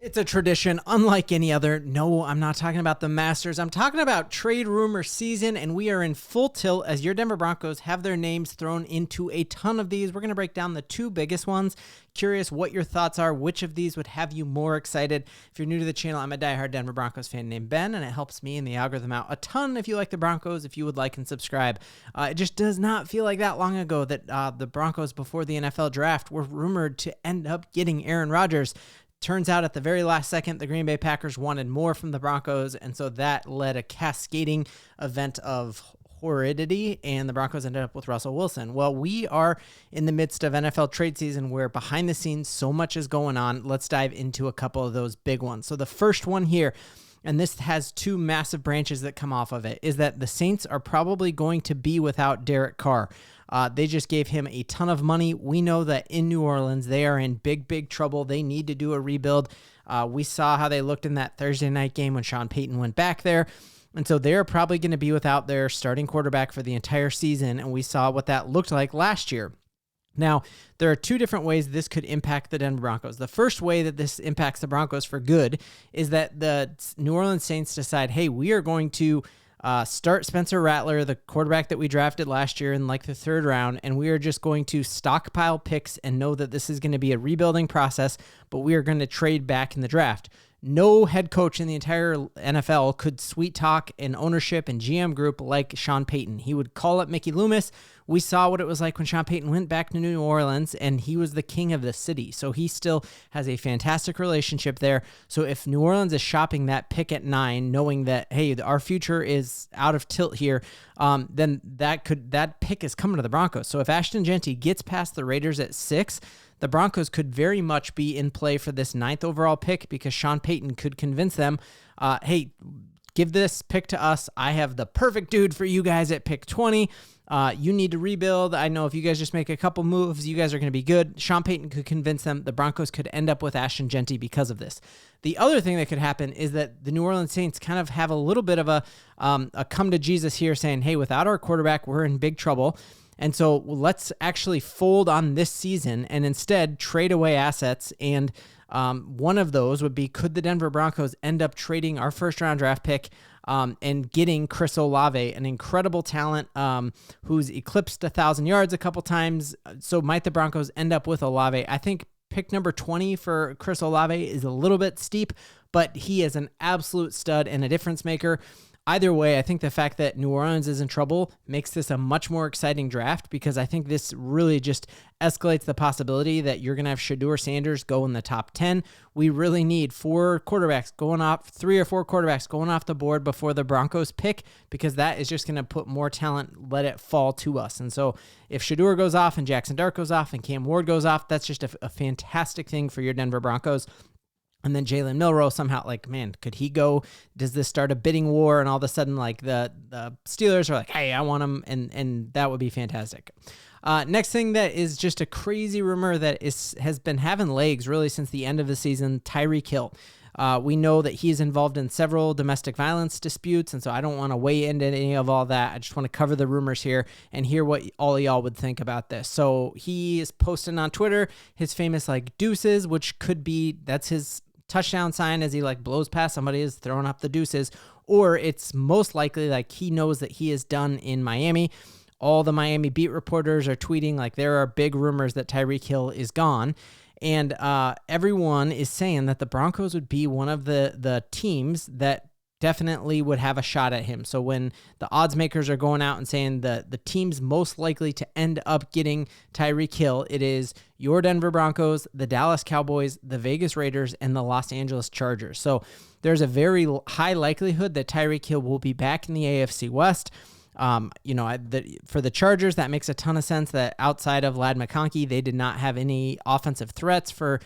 It's a tradition unlike any other. No, I'm not talking about the Masters. I'm talking about trade rumor season, and we are in full tilt as your Denver Broncos have their names thrown into a ton of these. We're going to break down the two biggest ones. Curious what your thoughts are. Which of these would have you more excited? If you're new to the channel, I'm a diehard Denver Broncos fan named Ben, and it helps me and the algorithm out a ton if you like the Broncos, if you would like and subscribe. It just does not feel like that long ago that the Broncos before the NFL draft were rumored to end up getting Aaron Rodgers. Turns out at the very last second, the Green Bay Packers wanted more from the Broncos, and so that led a cascading event of horridity, and the Broncos ended up with Russell Wilson. Well, we are in the midst of NFL trade season where behind the scenes so much is going on. Let's dive into a couple of those big ones. So the first one here, and this has two massive branches that come off of it, is that the Saints are probably going to be without Derek Carr. They just gave him a ton of money. We know that in New Orleans, they are in big trouble. They need to do a rebuild. We saw how they looked in that Thursday night game when Sean Payton went back there. And so they're probably going to be without their starting quarterback for the entire season. And we saw what that looked like last year. Now, there are two different ways this could impact the Denver Broncos. The first way that this impacts the Broncos for good is that the New Orleans Saints decide, hey, we are going to start Spencer Rattler, the quarterback that we drafted last year in like the third round, and we are just going to stockpile picks and know that this is going to be a rebuilding process, but we are going to trade back in the draft. No head coach in the entire NFL could sweet talk an ownership and GM group like Sean Payton. He would call up Mickey Loomis. We saw what it was like when Sean Payton went back to New Orleans, and he was the king of the city. So he still has a fantastic relationship there. So if New Orleans is shopping that pick at 9, knowing that, hey, our future is out of tilt here, then that pick is coming to the Broncos. So if Ashton Jeanty gets past the Raiders at 6, the Broncos could very much be in play for this 9th overall pick because Sean Payton could convince them, hey, give this pick to us. I have the perfect dude for you guys at pick 20. You need to rebuild. I know if you guys just make a couple moves, you guys are going to be good. Sean Payton could convince them. The Broncos could end up with Ashton Jeanty because of this. The other thing that could happen is that the New Orleans Saints kind of have a little bit of a come to Jesus here saying, hey, without our quarterback, we're in big trouble. And so let's actually fold on this season and instead trade away assets. And one of those would be, could the Denver Broncos end up trading our first-round draft pick and getting Chris Olave, an incredible talent who's eclipsed 1,000 yards a couple times. So might the Broncos end up with Olave? I think pick number 20 for Chris Olave is a little bit steep, but he is an absolute stud and a difference maker. Either way, I think the fact that New Orleans is in trouble makes this a much more exciting draft because I think this really just escalates the possibility that you're going to have Shedeur Sanders go in the top 10. We really need 3 or 4 quarterbacks going off the board before the Broncos pick because that is just going to put more talent, let it fall to us. And so if Shedeur goes off and Jackson Dart goes off and Cam Ward goes off, that's just a fantastic thing for your Denver Broncos. And then Jalen Milroe somehow, like, man, could he go? Does this start a bidding war? And all of a sudden, like, the Steelers are like, hey, I want him, and that would be fantastic. Next thing that is just a crazy rumor that has been having legs really since the end of the season, Tyreek Hill. We know that he's involved in several domestic violence disputes, and so I don't want to weigh into any of all that. I just want to cover the rumors here and hear what all of y'all would think about this. So he is posting on Twitter his famous, like, deuces, which could be, that's his touchdown sign as he like blows past somebody is throwing up the deuces, or it's most likely like he knows that he is done in Miami. All the Miami beat reporters are tweeting like there are big rumors that Tyreek Hill is gone. And everyone is saying that the Broncos would be one of the teams that definitely would have a shot at him. So when the odds makers are going out and saying the teams most likely to end up getting Tyreek Hill, it is your Denver Broncos, the Dallas Cowboys, the Vegas Raiders, and the Los Angeles Chargers. So there's a very high likelihood that Tyreek Hill will be back in the AFC West. For the Chargers, that makes a ton of sense that outside of Ladd McConkey, they did not have any offensive threats for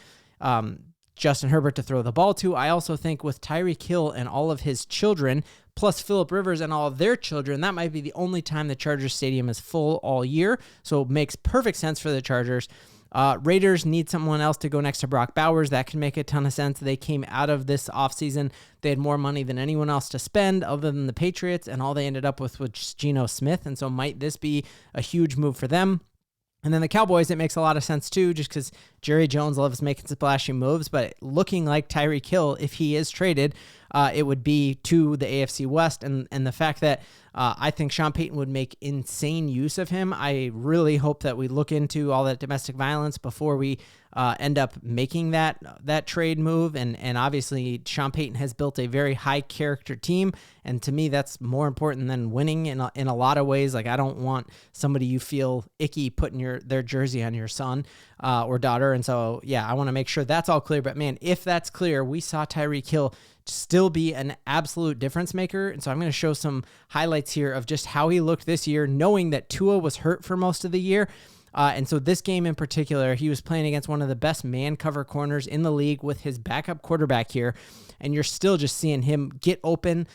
Justin Herbert to throw the ball to. I also think with Tyreek Hill and all of his children, plus Phillip Rivers and all of their children, that might be the only time the Chargers stadium is full all year. So it makes perfect sense for the Chargers. Raiders need someone else to go next to Brock Bowers. That can make a ton of sense. They came out of this offseason. They had more money than anyone else to spend other than the Patriots, and all they ended up with was Geno Smith. And so might this be a huge move for them? And then the Cowboys, it makes a lot of sense too, just because Jerry Jones loves making splashy moves, but looking like Tyreek Hill, if he is traded, it would be to the AFC West. And the fact that I think Sean Payton would make insane use of him. I really hope that we look into all that domestic violence before we end up making that trade move. And obviously Sean Payton has built a very high character team. And to me, that's more important than winning in a lot of ways. Like, I don't want somebody you feel icky putting their jersey on your son or daughter. And so, yeah, I want to make sure that's all clear. But man, if that's clear, we saw Tyreek Hill still be an absolute difference maker. And so I'm going to show some highlights here of just how he looked this year, knowing that Tua was hurt for most of the year. And so this game in particular, he was playing against one of the best man cover corners in the league with his backup quarterback here. And you're still just seeing him get open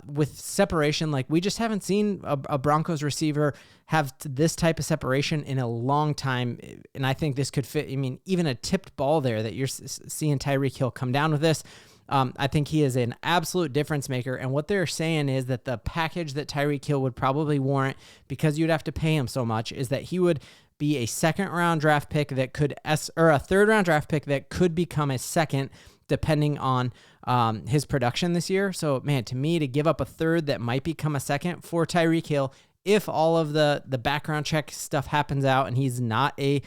with separation. Like, we just haven't seen a Broncos receiver have this type of separation in a long time. And I think this could fit. I mean, even a tipped ball there that you're seeing Tyreek Hill come down with this. I think he is an absolute difference maker. And what they're saying is that the package that Tyreek Hill would probably warrant, because you'd have to pay him so much, is that he would be a second-round draft pick that could, or a third-round draft pick that could become a second, depending on his production this year. So, man, to me, to give up a third that might become a second for Tyreek Hill, if all of the background check stuff happens out and he's not a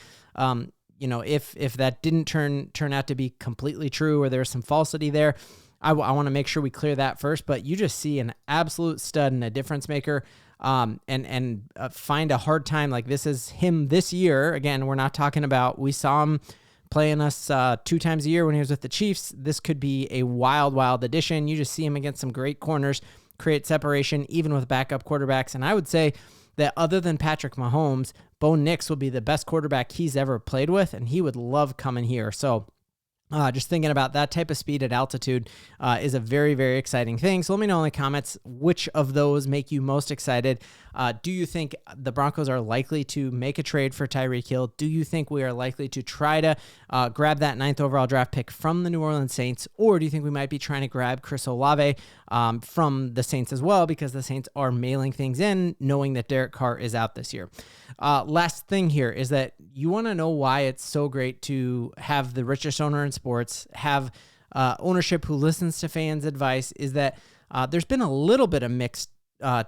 if that didn't turn out to be completely true, or there's some falsity there, I want to make sure we clear that first. But you just see an absolute stud and a difference maker, and find a hard time. Like, this is him this year. Again, we're not talking about, we saw him playing us 2 times a year when he was with the Chiefs. This could be a wild addition. You just see him against some great corners, create separation, even with backup quarterbacks. And I would say that other than Patrick Mahomes, Bo Nix will be the best quarterback he's ever played with, and he would love coming here. So just thinking about that type of speed at altitude is a very, very exciting thing. So let me know in the comments which of those make you most excited. Do you think the Broncos are likely to make a trade for Tyreek Hill? Do you think we are likely to try to grab that 9th overall draft pick from the New Orleans Saints? Or do you think we might be trying to grab Chris Olave from the Saints as well, because the Saints are mailing things in, knowing that Derek Carr is out this year? Last thing here is that you want to know why it's so great to have the richest owner in sports, have ownership who listens to fans' advice, is that there's been a little bit of mixed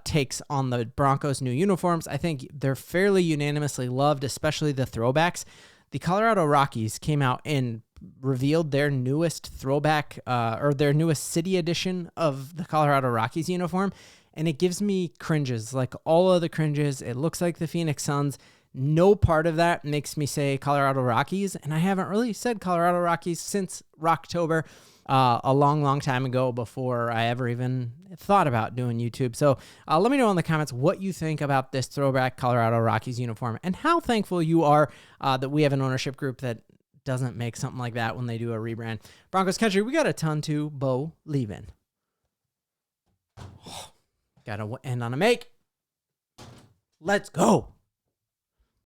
takes on the Broncos' new uniforms. I think they're fairly unanimously loved, especially the throwbacks. The Colorado Rockies came out and revealed their newest throwback, or their newest city edition of the Colorado Rockies uniform, and it gives me cringes, like all of the cringes. It looks like the Phoenix Suns. No part of that makes me say Colorado Rockies, and I haven't really said Colorado Rockies since Rocktober, a long time ago, before I ever even thought about doing YouTube. So let me know in the comments what you think about this throwback Colorado Rockies uniform, and how thankful you are that we have an ownership group that doesn't make something like that when they do a rebrand. Broncos country, we got a ton to Bo leaving. Gotta end on a make. Let's go.